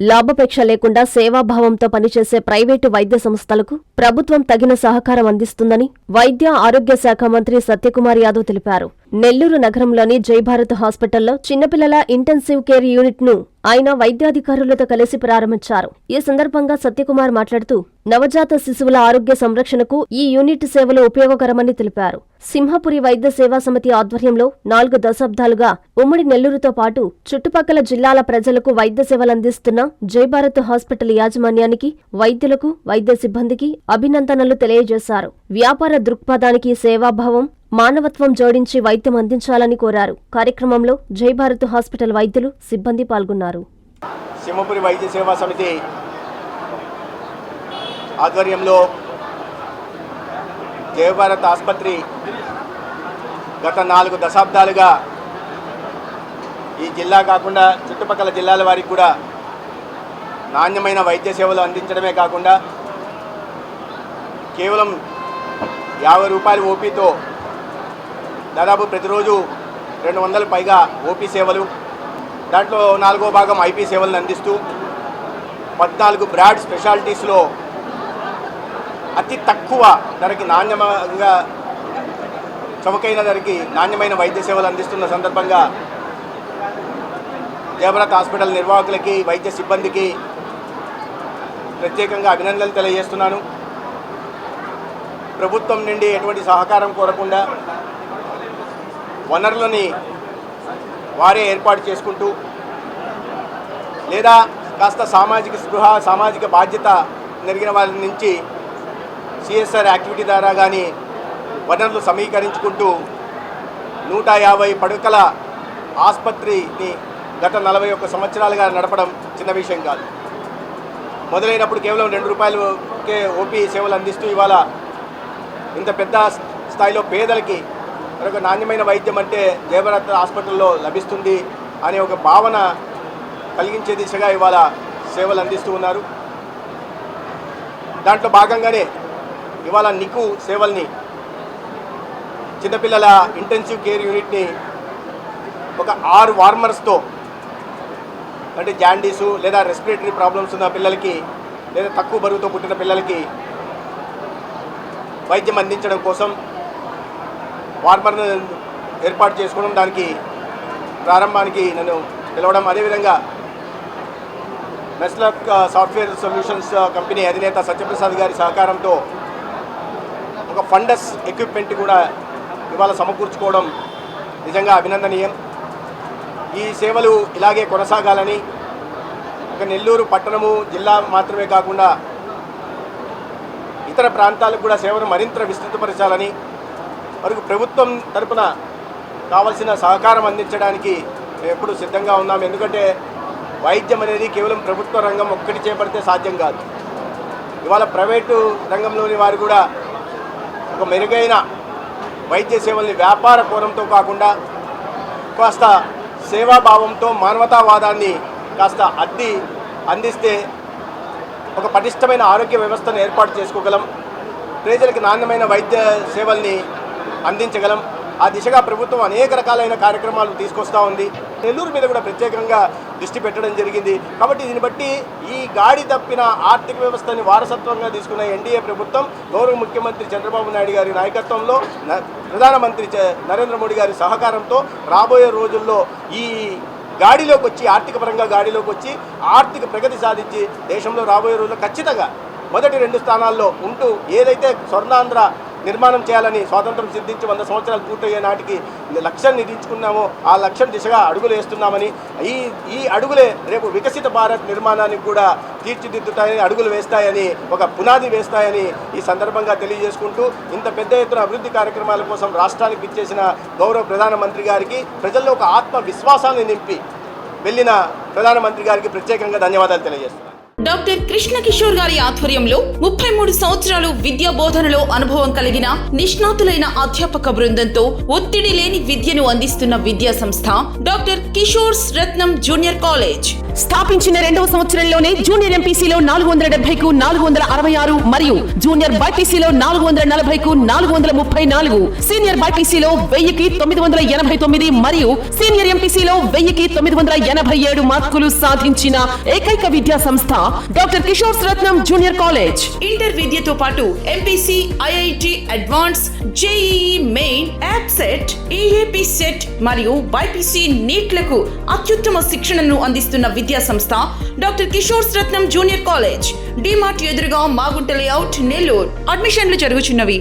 లాభాపేక్ష లేకుండా సేవాభావంతో పనిచేసే ప్రైవేటు వైద్య సంస్థలకు ప్రభుత్వం తగిన సహకారం అందిస్తుందని వైద్య ఆరోగ్య శాఖ మంత్రి సత్యకుమార్ యాదవ్ తెలిపారు. నెల్లూరు నగరంలోని జయభారత్ హాస్పిటల్లో చిన్నపిల్లల ఇంటెన్సివ్ కేర్ యూనిట్ ను ఆయన వైద్యాధికారులతో కలిసి ప్రారంభించారు. ఈ సందర్భంగా సత్యకుమార్ మాట్లాడుతూ నవజాత శిశువుల ఆరోగ్య సంరక్షణకు ఈ యూనిట్ సేవలు ఉపయోగకరమని తెలిపారు. సింహపురి వైద్య సేవా సమితి ఆధ్వర్యంలో 4 దశాబ్దాలుగా ఉమ్మడి నెల్లూరుతో పాటు చుట్టుపక్కల జిల్లాల ప్రజలకు వైద్య సేవలందిస్తున్న జయభారత్ హాస్పిటల్ యాజమాన్యానికి, వైద్యులకు, వైద్య సిబ్బందికి అభినందనలు తెలియజేశారు. వ్యాపార దృక్పథానికి సేవాభావం, మానవత్వం జోడించి వైద్యం అందించాలని కోరారు. కార్యక్రమంలో జయభారత్ హాస్పిటల్ వైద్యులు, సిబ్బంది పాల్గొన్నారు. సింహపురి వైద్య సేవా సమితి ఆధ్వర్యంలో జయభారత్ ఆసుపత్రి గత 4 దశాబ్దాలుగా ఈ జిల్లా కాకుండా చుట్టుపక్కల జిల్లాల వారికి కూడా నాణ్యమైన వైద్య సేవలు అందించడమే కాకుండా కేవలం 50 రూపాయల ఓపీతో దాదాపు ప్రతిరోజు 200 పైగా ఓపీ సేవలు, దాంట్లో 4వ భాగం ఐపీ సేవలను అందిస్తూ 14 బ్రాడ్ స్పెషాలిటీస్లో అతి తక్కువ ధరకి నాణ్యమంగా చౌకైన ధరకి నాణ్యమైన వైద్య సేవలు అందిస్తున్న సందర్భంగా జయభారత్ హాస్పిటల్ నిర్వాహకులకి, వైద్య సిబ్బందికి ప్రత్యేకంగా అభినందనలు తెలియజేస్తున్నాను. ప్రభుత్వం నుండి ఎటువంటి సహకారం కోరకుండా వనరులని వారే ఏర్పాటు చేసుకుంటూ లేదా కాస్త సామాజిక స్పృహ, సామాజిక బాధ్యత నెరిగిన వారి నుంచి సిఎస్ఆర్ యాక్టివిటీ ద్వారా కానీ వనరులు సమీకరించుకుంటూ 150 పడకల ఆసుపత్రిని గత 41 సంవత్సరాలుగా నడపడం చిన్న విషయం కాదు. మొదలైనప్పుడు కేవలం 2 రూపాయలకే ఓపీ సేవలు అందిస్తూ ఇవాళ ఇంత పెద్ద స్థాయిలో పేదలకి మరొక నాణ్యమైన వైద్యం అంటే జయభారత్ హాస్పిటల్లో లభిస్తుంది అనే ఒక భావన కలిగించే దిశగా ఇవాళ సేవలు అందిస్తూ ఉన్నారు. దాంట్లో భాగంగానే ఇవాళ నికు సేవల్ని, చిన్నపిల్లల ఇంటెన్సివ్ కేర్ యూనిట్ని ఒక 6 వార్మర్స్తో, అంటే జాండీసు లేదా రెస్పిరేటరీ ప్రాబ్లమ్స్ ఉన్న పిల్లలకి లేదా తక్కువ బరువుతో పుట్టిన పిల్లలకి వైద్యం అందించడం కోసం వార్మర్ను ఏర్పాటు చేసుకోవడం, దానికి ప్రారంభానికి నన్ను పిలవడం, అదేవిధంగా మెస్లక్ సాఫ్ట్వేర్ సొల్యూషన్స్ కంపెనీ అధినేత సత్యప్రసాద్ గారి సహకారంతో ఒక ఫండస్ ఎక్విప్మెంట్ కూడా ఇవాళ సమకూర్చుకోవడం నిజంగా అభినందనీయం. ఈ సేవలు ఇలాగే కొనసాగాలని, ఒక నెల్లూరు పట్టణము, జిల్లా మాత్రమే కాకుండా ఇతర ప్రాంతాలకు కూడా సేవను మరింత విస్తృతపరచాలని, వరకు ప్రభుత్వం తరపున కావాల్సిన సహకారం అందించడానికి ఎప్పుడు సిద్ధంగా ఉన్నాం. ఎందుకంటే వైద్యం అనేది కేవలం ప్రభుత్వ రంగం ఒక్కటి చేపడితే సాధ్యం కాదు. ఇవాళ ప్రైవేటు రంగంలోని వారు కూడా ఒక మెరుగైన వైద్య సేవల్ని వ్యాపార కోణంతో కాకుండా కాస్త సేవాభావంతో, మానవతావాదాన్ని కాస్త అందిస్తే ఒక పటిష్టమైన ఆరోగ్య వ్యవస్థను ఏర్పాటు చేసుకోగలం, ప్రజలకు నాణ్యమైన వైద్య సేవల్ని అందించగలం. ఆ దిశగా ప్రభుత్వం అనేక రకాలైన కార్యక్రమాలు తీసుకొస్తూ ఉంది. నెల్లూరు మీద కూడా ప్రత్యేకంగా దృష్టి పెట్టడం జరిగింది. కాబట్టి దీన్ని బట్టి ఈ గాడి తప్పిన ఆర్థిక వ్యవస్థని వారసత్వంగా తీసుకున్న ఎన్డీఏ ప్రభుత్వం, గౌరవ ముఖ్యమంత్రి చంద్రబాబు నాయుడు గారి నాయకత్వంలో, ప్రధానమంత్రి నరేంద్ర మోడీ గారి సహకారంతో రాబోయే రోజుల్లో ఈ గాడిలోకి వచ్చి, ఆర్థిక పరంగా గాడిలోకి వచ్చి ఆర్థిక ప్రగతి సాధించి దేశంలో రాబోయే రోజుల్లో ఖచ్చితంగా మొదటి 2 స్థానాల్లో ఉంటూ ఏదైతే స్వర్ణాంధ్ర నిర్మాణం చేయాలని స్వాతంత్రం సిద్ధించి 100 సంవత్సరాలు పూర్తయ్యే నాటికి లక్ష్యం నిధించుకున్నామో ఆ లక్ష్యం దిశగా అడుగులు వేస్తున్నామని, ఈ అడుగులే రేపు వికసిత భారత్ నిర్మాణానికి కూడా తీర్చిదిద్దుతాయని, అడుగులు వేస్తాయని, ఒక పునాది వేస్తాయని ఈ సందర్భంగా తెలియజేసుకుంటూ, ఇంత పెద్ద ఎత్తున అభివృద్ధి కార్యక్రమాల కోసం రాష్ట్రానికి ఇచ్చేసిన గౌరవ ప్రధానమంత్రి గారికి, ప్రజల్లో ఒక ఆత్మవిశ్వాసాన్ని నింపి వెళ్ళిన ప్రధానమంత్రి గారికి ప్రత్యేకంగా ధన్యవాదాలు తెలియజేస్తున్నాను. డాక్టర్ కృష్ణ కిషోర్ గారి ఆధ్వర్యంలో 33 సంవత్సరాలు విద్యా బోధనలో అనుభవం కలిగిన నిష్ణాతులైన అధ్యాపక బృందంతో ఒత్తిడి లేని విద్యను అందిస్తున్న విద్యా సంస్థ డాక్టర్ కిషోర్స్ రత్నం జూనియర్ కాలేజ్. స్థాపించిన 2వ సంవత్సరంలోనే జూనియర్ ఎంపీసీలో 470కు 466 మరియు జూనియర్ బైపీసీలో 440కు 434, సీనియర్ బైపీసీలో 1000కి 989 మరియు సీనియర్ ఎంపీసీలో 1000కి 987 మార్కులు సాధించిన ఏకైక విద్యా సంస్థ డాక్టర్ కిషోర్ రత్నం జూనియర్ కాలేజ్. ఇంటర్ విద్యతో పాటు MPC, IIT advance, JEE main, app set, EAP set మరియు బైపీసీ నీట్లకు అత్యుత్తమ శిక్షణను అందిస్తున్న విద్యా సంస్థ డాక్టర్ కిషోర్ రత్నం జూనియర్ కాలేజ్. డిమార్ట్ ఎదురుగా మాగుంట లేఅవుట్, నెల్లూరు. అడ్మిషన్లు జరుగుచున్నవి.